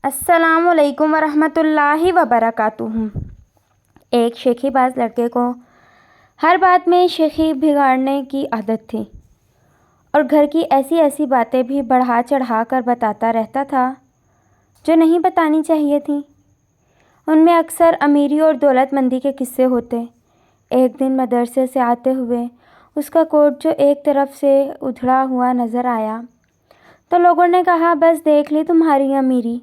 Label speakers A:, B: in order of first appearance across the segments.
A: السلام علیکم ورحمۃ اللہ وبرکاتہ۔ ایک شیخی باز لڑکے کو ہر بات میں شیخی بگاڑنے کی عادت تھی اور گھر کی ایسی ایسی باتیں بھی بڑھا چڑھا کر بتاتا رہتا تھا جو نہیں بتانی چاہیے تھیں۔ ان میں اکثر امیری اور دولت مندی کے قصے ہوتے۔ ایک دن مدرسے سے آتے ہوئے اس کا کوٹ جو ایک طرف سے ادھڑا ہوا نظر آیا تو لوگوں نے کہا، بس دیکھ لی تمہاری امیری،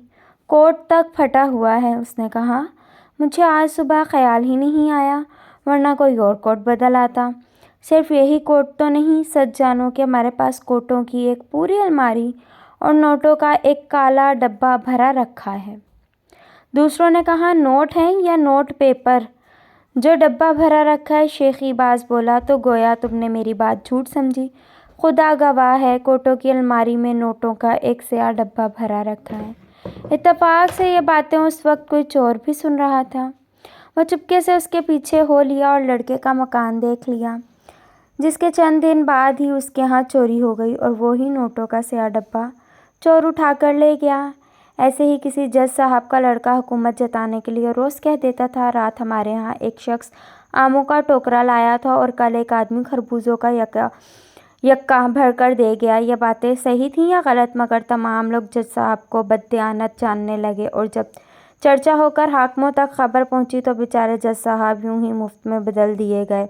A: کوٹ تک پھٹا ہوا ہے۔ اس نے کہا، مجھے آج صبح خیال ہی نہیں آیا، ورنہ کوئی اور کوٹ بدل آتا۔ صرف یہی کوٹ تو نہیں، سچ جانو کہ ہمارے پاس کوٹوں کی ایک پوری الماری اور نوٹوں کا ایک کالا ڈبہ بھرا رکھا ہے۔ دوسروں نے کہا، نوٹ ہیں یا نوٹ پیپر جو ڈبہ بھرا رکھا ہے؟ شیخی باز بولا، تو گویا تم نے میری بات جھوٹ سمجھی۔ خدا گواہ ہے، کوٹوں کی الماری میں نوٹوں کا ایک سیاہ ڈبہ بھرا رکھا ہے۔ اتفاق سے یہ باتیں اس وقت کوئی چور بھی سن رہا تھا۔ وہ چپکے سے اس کے پیچھے ہو لیا اور لڑکے کا مکان دیکھ لیا، جس کے چند دن بعد ہی اس کے ہاں چوری ہو گئی اور وہی نوٹوں کا سیاہ ڈبہ چور اٹھا کر لے گیا۔ ایسے ہی کسی جج صاحب کا لڑکا حکومت جتانے کے لیے روز کہہ دیتا تھا، رات ہمارے ہاں ایک شخص آموں کا ٹوکرا لایا تھا اور کل ایک آدمی خربوزوں کا یکا بھر کر دے گیا۔ یہ باتیں صحیح تھیں یا غلط، مگر تمام لوگ جج صاحب کو بددیانت جاننے لگے اور جب چرچا ہو کر حاکموں تک خبر پہنچی تو بیچارے جج صاحب یوں ہی مفت میں بدل دیے گئے۔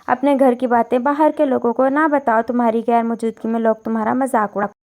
A: اپنے گھر کی باتیں باہر کے لوگوں کو نہ بتاؤ، تمہاری غیر موجودگی میں لوگ تمہارا مذاق اڑاتے